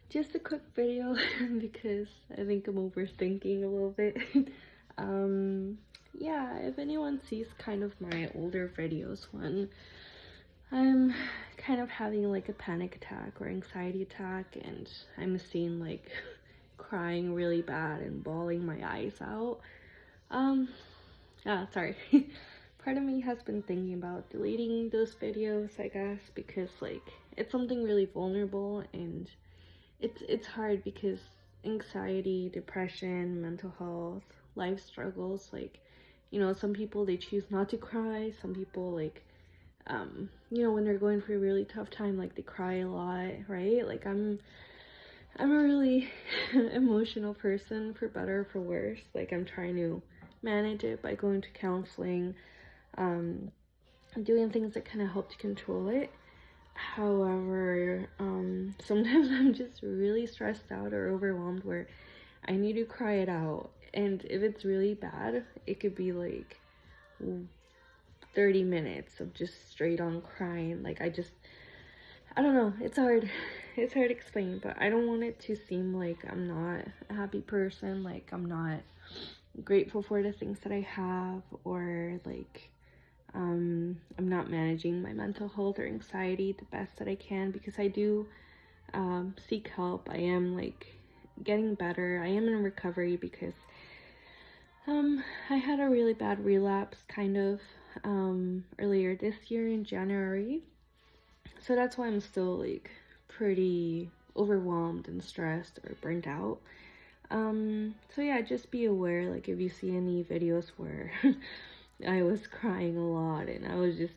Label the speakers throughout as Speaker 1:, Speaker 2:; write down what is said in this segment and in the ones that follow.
Speaker 1: Just a quick video because I think I'm overthinking a little bit. um, yeah, if anyone sees kind of my older videos when I'm kind of having like a panic attack or anxiety attack and I'm seen like crying really bad and bawling my eyes out, um, sorry. Part of me has been thinking about deleting those videos, I guess, because like it's something really vulnerable and it's hard because anxiety, depression, mental health, life struggles, like, some people they choose not to cry. Some people like when they're going through a really tough time, like they cry a lot, right? Like I'm a really emotional person, for better or for worse. Like I'm trying to manage it by going to counseling, um doing things that kind of help to control it. However, sometimes I'm just really stressed out or overwhelmed where I need to cry it out. And if it's really bad, it could be like 30 minutes of just straight on crying. Like I don't know, it's hard. It's hard to explain, but I don't want it to seem like I'm not a happy person, like I'm not grateful for the things that I have, or like I'm not managing my mental health or anxiety the best that I can, because I do seek help. I am like getting better. I am in recovery because I had a really bad relapse kind of earlier this year in January. So that's why I'm still like pretty overwhelmed and stressed or burnt out. So yeah, just be aware, like if you see any videos where I was crying a lot and I was just,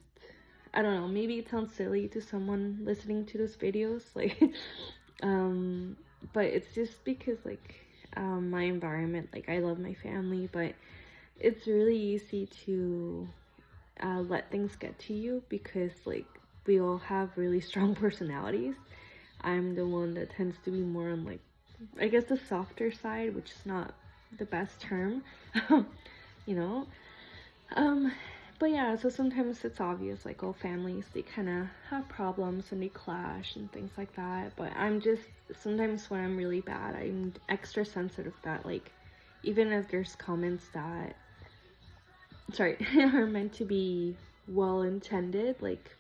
Speaker 1: I don't know, maybe it sounds silly to someone listening to those videos, like, but it's just because, like, my environment, like, I love my family, but it's really easy to let things get to you because, like, we all have really strong personalities. I'm the one that tends to be more on, like, I guess the softer side, which is not the best term, you know? Um, but yeah, so sometimes it's obvious, like all families, they kind of have problems and they clash and things like that. But I'm just, sometimes when I'm really bad, I'm extra sensitive that, like, even if there's comments that, sorry, are meant to be well intended, like,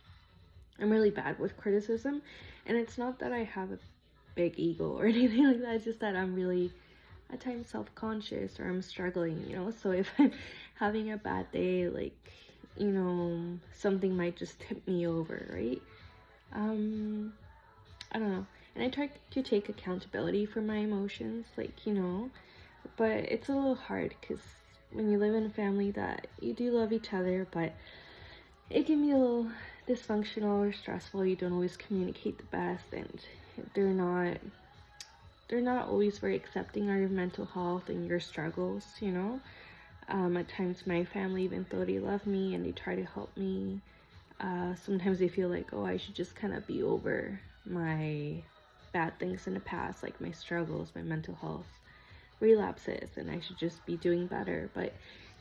Speaker 1: I'm really bad with criticism. And it's not that I have a big ego or anything like that, it's just that I'm really at times self-conscious or I'm struggling, so if I'm having a bad day, like, something might just tip me over, right? I don't know. And I try to take accountability for my emotions, like, but it's a little hard because when you live in a family that you do love each other, but it can be a little dysfunctional or stressful. You don't always communicate the best, and they're not always very accepting of your mental health and your struggles, At times my family, even though they love me and they try to help me, sometimes they feel like, oh, I should just kind of be over my bad things in the past, like my struggles, my mental health relapses, and I should just be doing better. But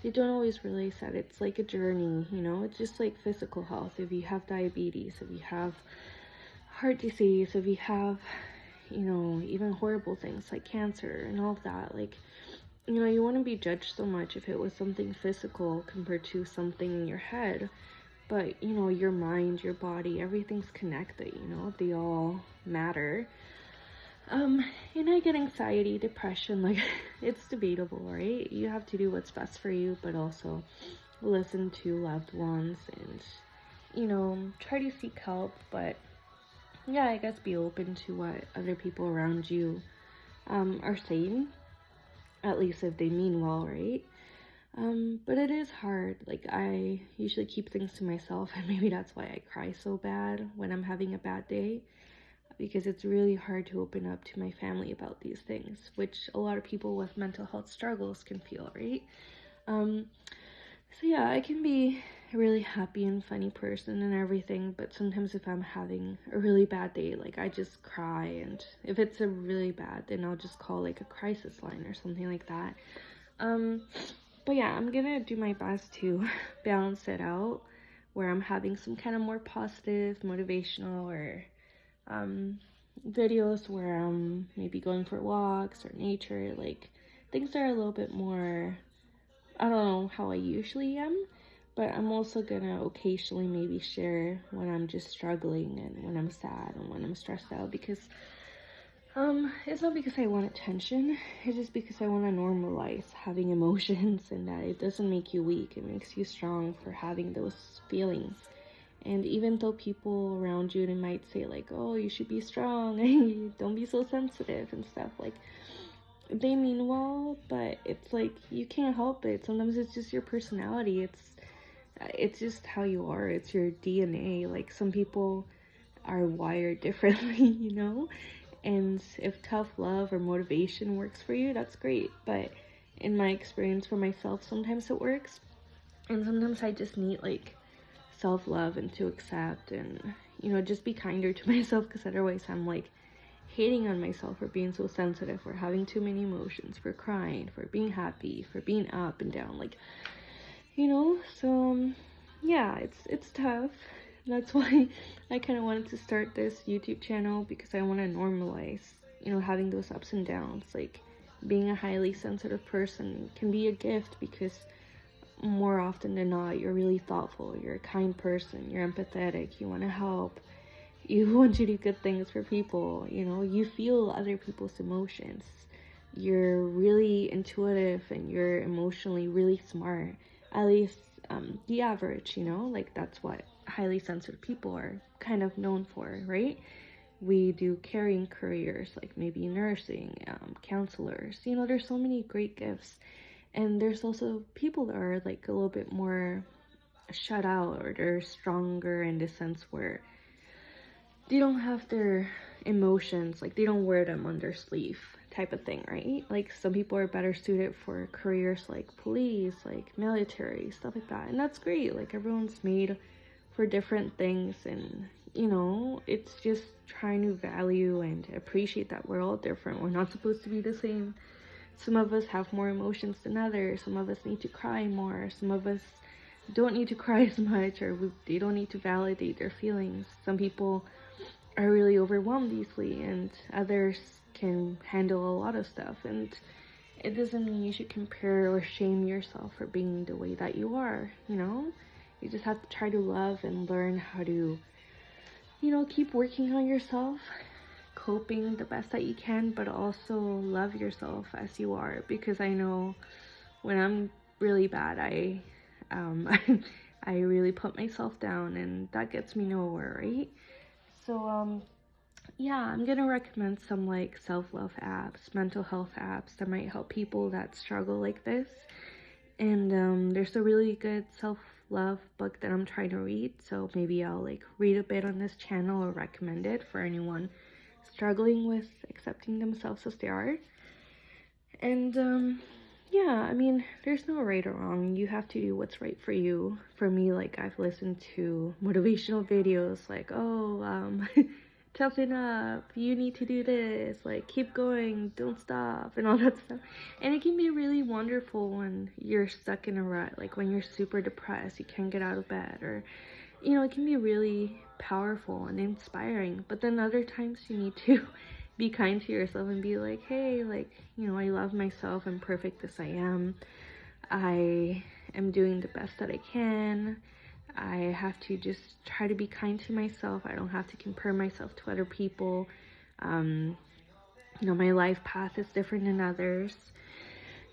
Speaker 1: they don't always realize that it's like a journey, It's just like physical health. If you have diabetes, if you have heart disease, if you have even horrible things like cancer and all of that, like, you wouldn't be judged so much if it was something physical compared to something in your head. But, your mind, your body, everything's connected, they all matter. And I get anxiety, depression, like, it's debatable, right? You have to do what's best for you, but also listen to loved ones and, try to seek help, but yeah, I guess be open to what other people around you are saying, at least if they mean well, right? But it is hard. Like, I usually keep things to myself, and maybe that's why I cry so bad when I'm having a bad day, because it's really hard to open up to my family about these things, which a lot of people with mental health struggles can feel, right? So yeah, I can be a really happy and funny person and everything, but sometimes if I'm having a really bad day, like, I just cry, and if it's a really bad, then I'll just call like a crisis line or something like that. But yeah, I'm gonna do my best to balance it out where I'm having some kind of more positive, motivational, or videos where I'm maybe going for walks or nature, like things that are a little bit more, I don't know how I usually am, but I'm also gonna occasionally maybe share when I'm just struggling and when I'm sad and when I'm stressed out, because it's not because I want attention, it's just because I want to normalize having emotions, and that it doesn't make you weak, it makes you strong for having those feelings. And even though people around you, they might say like, oh, you should be strong and don't be so sensitive and stuff, like they mean well, but it's like you can't help it. Sometimes it's just your personality. It's just how you are. It's your DNA. Like some people are wired differently, you know? And if tough love or motivation works for you, that's great. But in my experience for myself, sometimes it works. And sometimes I just need like self-love and to accept and, just be kinder to myself, because otherwise I'm like hating on myself for being so sensitive, for having too many emotions, for crying, for being happy, for being up and down, like, so yeah, it's tough. That's why I kind of wanted to start this YouTube channel, because I want to normalize, having those ups and downs. Like being a highly sensitive person can be a gift, because more often than not, you're really thoughtful, you're a kind person, you're empathetic, you want to help, you want to do good things for people, you feel other people's emotions, you're really intuitive, and you're emotionally really smart, at least the average, like that's what highly sensitive people are kind of known for, right? We do caring careers, like maybe nursing, counselors, there's so many great gifts. And there's also people that are like a little bit more shut out, or they're stronger in the sense where they don't have their emotions, like they don't wear them on their sleeve type of thing, right? Like some people are better suited for careers like police, like military, stuff like that. And that's great. Like everyone's made for different things, and it's just trying to value and appreciate that we're all different. We're not supposed to be the same. Some of us have more emotions than others. Some of us need to cry more. Some of us don't need to cry as much, or they don't need to validate their feelings. Some people are really overwhelmed easily, and others can handle a lot of stuff. And it doesn't mean you should compare or shame yourself for being the way that you are, You just have to try to love and learn how to, keep working on yourself, coping the best that you can, but also love yourself as you are. Because I know when I'm really bad, I really put myself down, and that gets me nowhere, right? So yeah, I'm gonna recommend some like self-love apps, mental health apps that might help people that struggle like this. And there's a really good self-love book that I'm trying to read, so maybe I'll like read a bit on this channel or recommend it for anyone struggling with accepting themselves as they are. And yeah, I mean, there's no right or wrong. You have to do what's right for you. For me, like I've listened to motivational videos like, oh, toughen up, you need to do this, like keep going, don't stop, and all that stuff. And it can be really wonderful when you're stuck in a rut, like when you're super depressed, you can't get out of bed, or it can be really powerful and inspiring. But then other times you need to be kind to yourself and be like, hey, like, I love myself, I'm perfect as I am, I am doing the best that I can. I have to just try to be kind to myself. I don't have to compare myself to other people. My life path is different than others.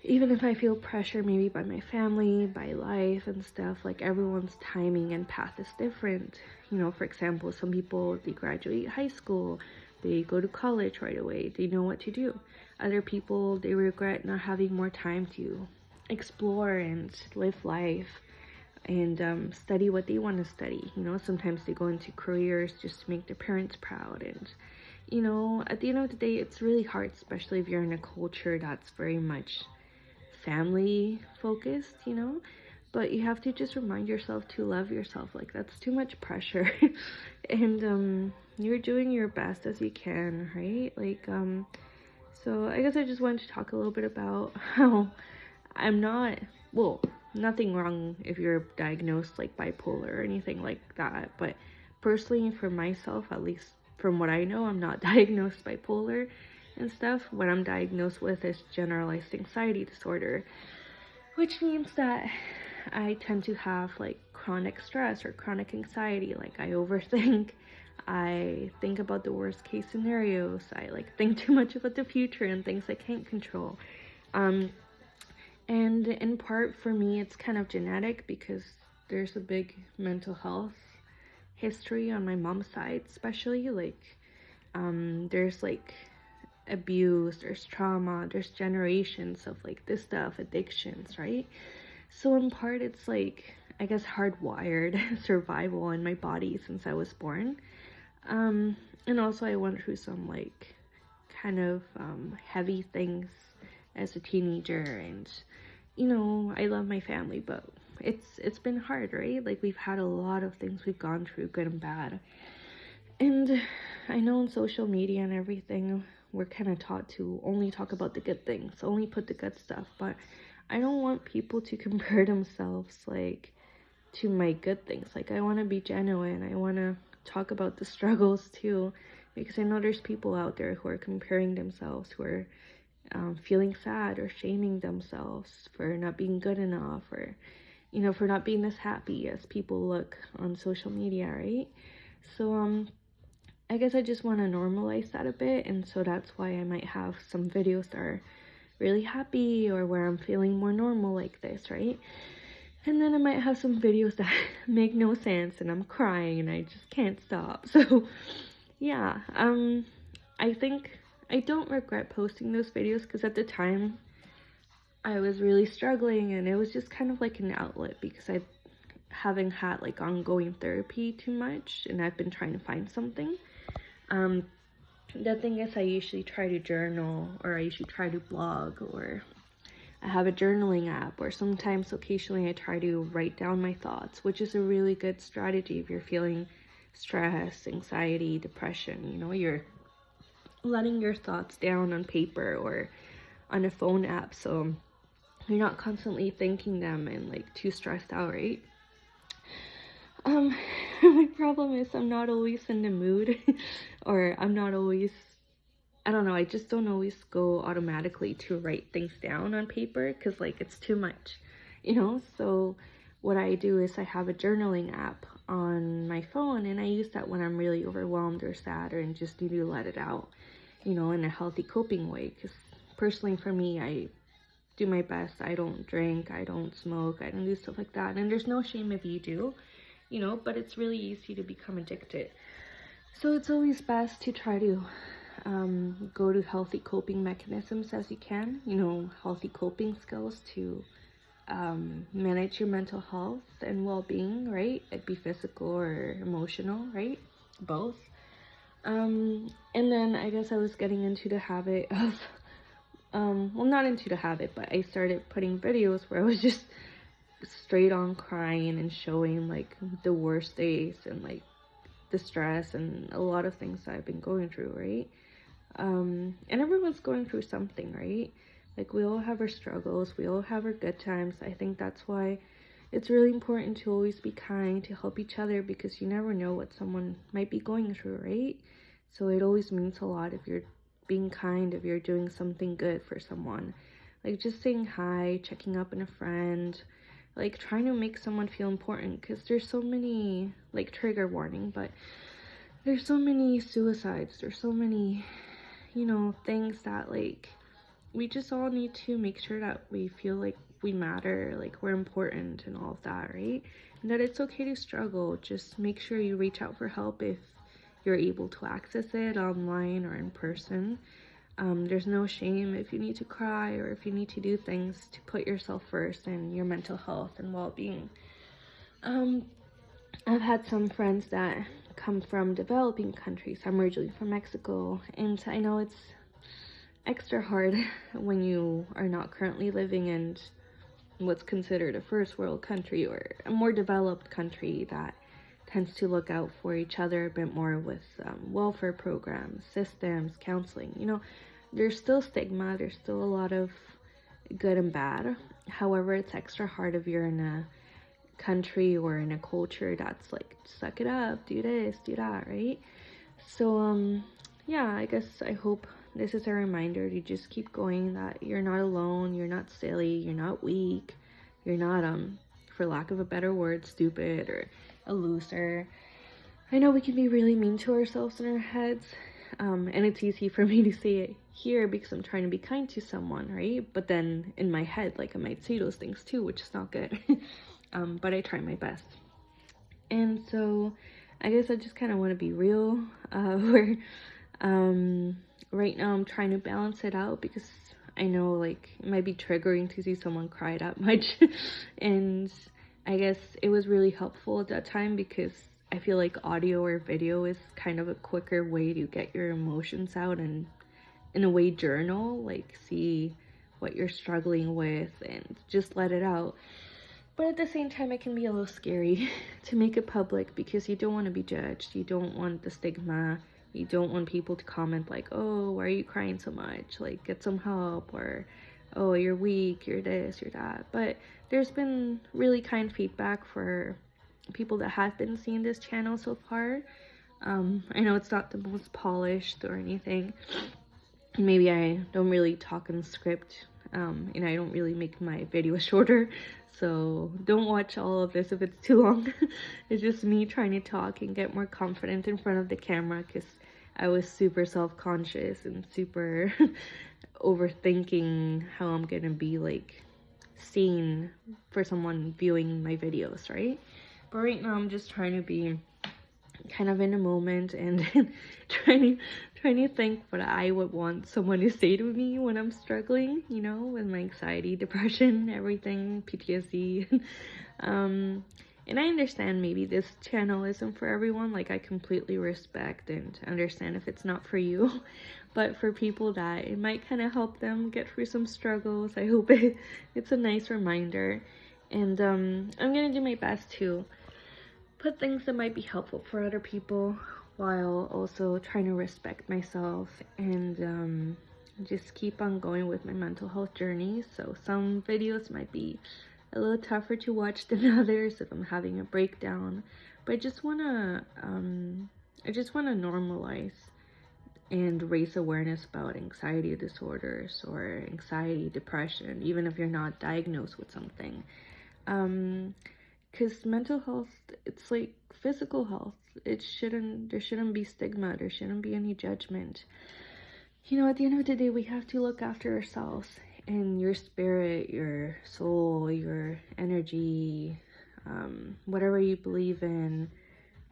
Speaker 1: Even if I feel pressure maybe by my family, by life and stuff, like everyone's timing and path is different. For example, some people, they graduate high school, they go to college right away, they know what to do. Other people, they regret not having more time to explore and live life and study what they want to study. Sometimes they go into careers just to make their parents proud. And, at the end of the day, it's really hard, especially if you're in a culture that's very much family focused, but you have to just remind yourself to love yourself. Like that's too much pressure. And you're doing your best as you can, right? Like so I guess I just wanted to talk a little bit about how I'm not, well, nothing wrong if you're diagnosed like bipolar or anything like that, but personally for myself, at least from what I know, I'm not diagnosed bipolar and stuff. What I'm diagnosed with is generalized anxiety disorder, which means that I tend to have like chronic stress or chronic anxiety. Like I overthink, I think about the worst case scenarios, I like think too much about the future and things I can't control. And in part for me, it's kind of genetic because there's a big mental health history on my mom's side, especially. Like, there's like abuse, there's trauma, there's generations of like this stuff, addictions, right? So in part, it's like, I guess, hardwired survival in my body since I was born. And also I went through some like kind of heavy things as a teenager, and I love my family, but it's been hard, right? Like we've had a lot of things we've gone through, good and bad. And I know on social media and everything, we're kind of taught to only talk about the good things, only put the good stuff, but I don't want people to compare themselves like to my good things. Like I want to be genuine. I want to talk about the struggles too, because I know there's people out there who are comparing themselves, who are feeling sad or shaming themselves for not being good enough, or for not being as happy as people look on social media, right? So I guess I just want to normalize that a bit, and so that's why I might have some videos that are really happy or where I'm feeling more normal like this, right? And then I might have some videos that make no sense and I'm crying and I just can't stop. So yeah, I think I don't regret posting those videos because at the time I was really struggling, and it was just kind of like an outlet because I haven't had like ongoing therapy too much, and I've been trying to find something. The thing is, I usually try to journal, or I usually try to blog, or I have a journaling app, or sometimes occasionally I try to write down my thoughts, which is a really good strategy if you're feeling stress, anxiety, depression. You're letting your thoughts down on paper or on a phone app, so you're not constantly thinking them and like too stressed out, right? My problem is I'm not always in the mood or I'm not always, I don't know, I just don't always go automatically to write things down on paper because like it's too much, so what I do is I have a journaling app on my phone, and I use that when I'm really overwhelmed or sad and just need to let it out, in a healthy coping way. Because personally for me, I do my best. I don't drink, I don't smoke, I don't do stuff like that, and there's no shame if you do, but it's really easy to become addicted. So it's always best to try to go to healthy coping mechanisms as you can, healthy coping skills to manage your mental health and well-being, right? It'd be physical or emotional, right? Both. And then I guess I was getting into the habit of, well, not into the habit, but I started putting videos where I was just straight on crying and showing like the worst days and like the stress and a lot of things that I've been going through, right? And everyone's going through something, right? Like we all have our struggles, we all have our good times. I think that's why it's really important to always be kind, to help each other, because you never know what someone might be going through, right? So it always means a lot if you're being kind, if you're doing something good for someone. Like just saying hi, checking up on a friend, like trying to make someone feel important, because there's so many, like trigger warning, but there's so many suicides, there's so many, things that like we just all need to make sure that we feel like we matter, like we're important and all of that, right? And that it's okay to struggle. Just make sure you reach out for help if you're able to access it online or in person. There's no shame if you need to cry or if you need to do things to put yourself first and your mental health and well-being. I've had some friends that come from developing countries. I'm originally from Mexico, and I know it's extra hard when you are not currently living in what's considered a first world country or a more developed country that tends to look out for each other a bit more with welfare programs, systems, counseling. There's still stigma, there's still a lot of good and bad. However, it's extra hard if you're in a country or in a culture that's like, suck it up, do this, do that, right? So yeah, I guess I hope this is a reminder to just keep going, that you're not alone, you're not silly, you're not weak, you're not for lack of a better word, stupid or a loser. I know we can be really mean to ourselves in our heads, and it's easy for me to say it here because I'm trying to be kind to someone, right? But then in my head, like, I might say those things too, which is not good. But I try my best. And so I guess I just kind of want to be real, where right now I'm trying to balance it out because I know, like, it might be triggering to see someone cry that much. And I guess it was really helpful at that time because I feel like audio or video is kind of a quicker way to get your emotions out and, in a way, journal, like, see what you're struggling with and just let it out. But at the same time, it can be a little scary to make it public because you don't want to be judged. You don't want the stigma. You don't want people to comment like, oh, why are you crying so much? Like, get some help. Or, oh, you're weak, you're this, you're that. But there's been really kind feedback for people that have been seeing this channel so far. I know it's not the most polished or anything. Maybe I don't really talk in script, and I don't really make my videos shorter, so don't watch all of this if it's too long. It's just me trying to talk and get more confident in front of the camera because I was super self-conscious and super overthinking how I'm gonna be, like, seen for someone viewing my videos, right? But right now I'm just trying to be kind of in a moment and trying to think what I would want someone to say to me when I'm struggling, you know, with my anxiety, depression, everything, PTSD. And I understand maybe this channel isn't for everyone. Like, I completely respect and understand if it's not for you. But for people that it might kind of help them get through some struggles, I hope it's a nice reminder. And I'm gonna do my best to put things that might be helpful for other people while also trying to respect myself and just keep on going with my mental health journey. So some videos might be a little tougher to watch than others if I'm having a breakdown, but I just want to normalize and raise awareness about anxiety disorders or anxiety, depression, even if you're not diagnosed with something. Because mental health, it's like physical health. There shouldn't be stigma. There shouldn't be any judgment. You know, at the end of the day, we have to look after ourselves and your spirit, your soul, your energy, whatever you believe in.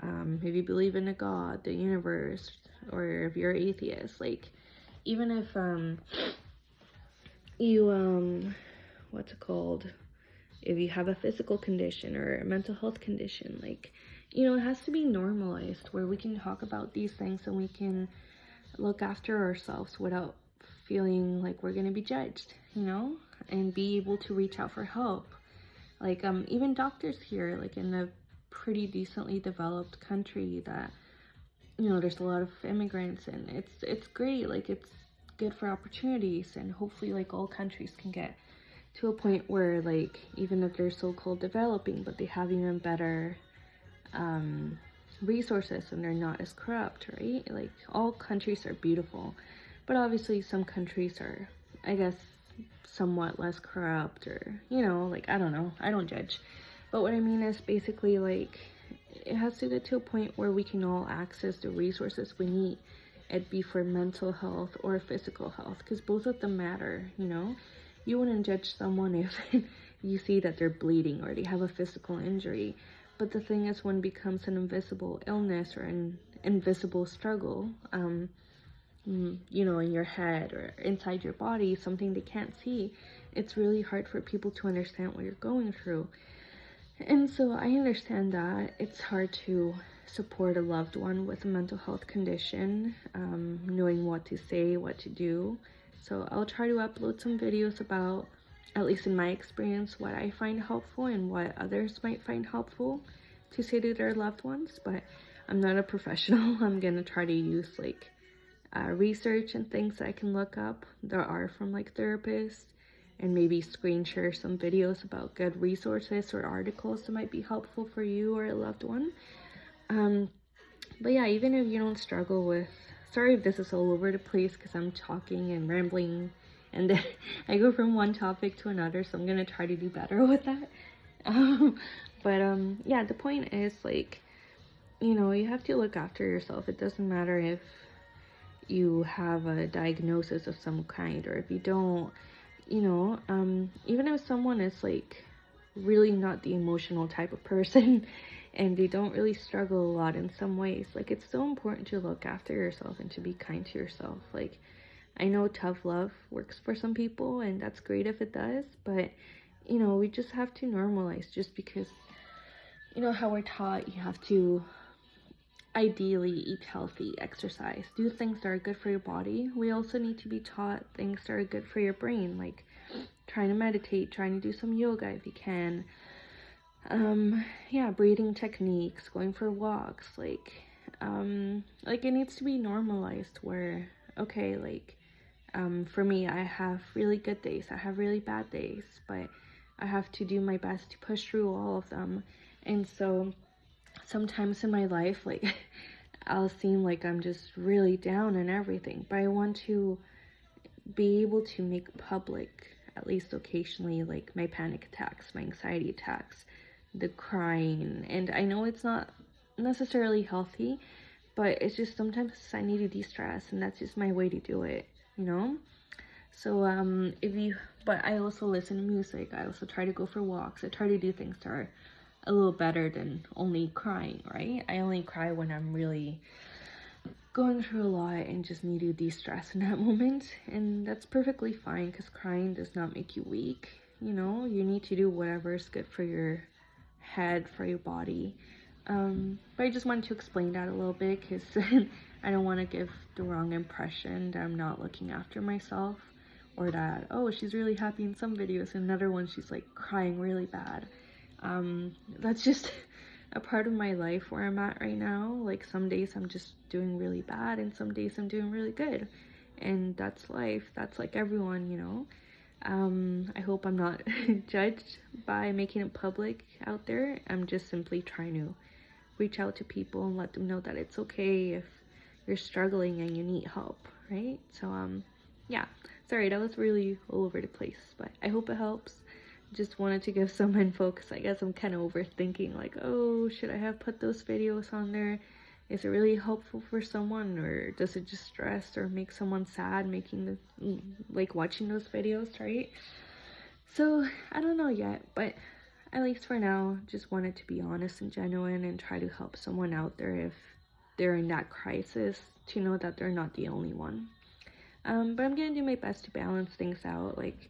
Speaker 1: If you believe in a God, the universe, or if you're atheist, like, even if you what's it called? If you have a physical condition or a mental health condition, like, you know, it has to be normalized where we can talk about these things and we can look after ourselves without feeling like we're going to be judged, you know, and be able to reach out for help. Like, even doctors here, like, in a pretty decently developed country that, you know, there's a lot of immigrants, and it's great. Like, it's good for opportunities, and hopefully, like, all countries can get to a point where, like, even if they're so-called developing, but they have even better resources and they're not as corrupt, right? Like, all countries are beautiful, but obviously some countries are, I guess, somewhat less corrupt, or, you know, like, I don't know, I don't judge. But what I mean is basically, like, it has to get to a point where we can all access the resources we need. It be for mental health or physical health, because both of them matter, you know? You wouldn't judge someone if you see that they're bleeding or they have a physical injury. But the thing is, when it becomes an invisible illness or an invisible struggle, you know, in your head or inside your body, something they can't see, it's really hard for people to understand what you're going through. And so I understand that it's hard to support a loved one with a mental health condition, knowing what to say, what to do. So I'll try to upload some videos about, at least in my experience, what I find helpful and what others might find helpful to say to their loved ones. But I'm not a professional. I'm gonna try to use, like, research and things that I can look up. There are from, like, therapists, and maybe screen share some videos about good resources or articles that might be helpful for you or a loved one. But yeah, even if you don't struggle with, sorry if this is all over the place because I'm talking and rambling and then I go from one topic to another, so I'm gonna try to do better with that. Um, but yeah, the point is, like, you have to look after yourself. It doesn't matter if you have a diagnosis of some kind or if you don't, even if someone is like really not the emotional type of person and they don't really struggle a lot in some ways, like, it's so important to look after yourself and to be kind to yourself. Like, I know tough love works for some people and that's great if it does, but we just have to normalize, just because how we're taught you have to ideally eat healthy, exercise, do things that are good for your body. We also need to be taught things that are good for your brain, like trying to meditate, trying to do some yoga if you can. Yeah, breathing techniques, going for walks, like it needs to be normalized where, okay, like, for me, I have really good days, I have really bad days, but I have to do my best to push through all of them. And so sometimes in my life, like, I'll seem like I'm just really down and everything, but I want to be able to make public, at least occasionally, like my panic attacks, my anxiety attacks, the crying. And I know it's not necessarily healthy, but it's just sometimes I need to de-stress, and that's just my way to do it, So but I also listen to music, I also try to go for walks, I try to do things that are a little better than only crying, right? I only cry when I'm really going through a lot and just need to de-stress in that moment, and that's perfectly fine, because crying does not make you weak. You need to do whatever is good for your head, for your body. But I just wanted to explain that a little bit, because I don't want to give the wrong impression that I'm not looking after myself, or that, oh, she's really happy in some videos and another one she's like crying really bad. That's just a part of my life where I'm at right now. Like, some days I'm just doing really bad and some days I'm doing really good, and that's life. That's like everyone. I hope I'm not judged by making it public out there. I'm just simply trying to reach out to people and let them know that it's okay if you're struggling and you need help, right? So yeah, sorry, that was really all over the place, but I hope it helps. Just wanted to give some info, because I guess I'm kind of overthinking, like, oh, should I have put those videos on there? Is it really helpful for someone, or does it just stress or make someone sad watching those videos, right? So I don't know yet, but at least for now, just wanted to be honest and genuine and try to help someone out there if they're in that crisis, to know that they're not the only one. But I'm gonna do my best to balance things out. Like,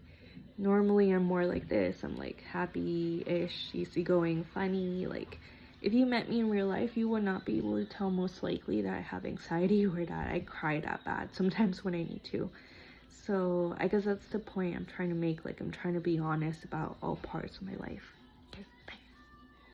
Speaker 1: normally I'm more like this, I'm like happy-ish, easygoing, funny. Like, if you met me in real life, you would not be able to tell most likely that I have anxiety or that I cry that bad sometimes when I need to. So I guess that's the point I'm trying to make. Like, I'm trying to be honest about all parts of my life.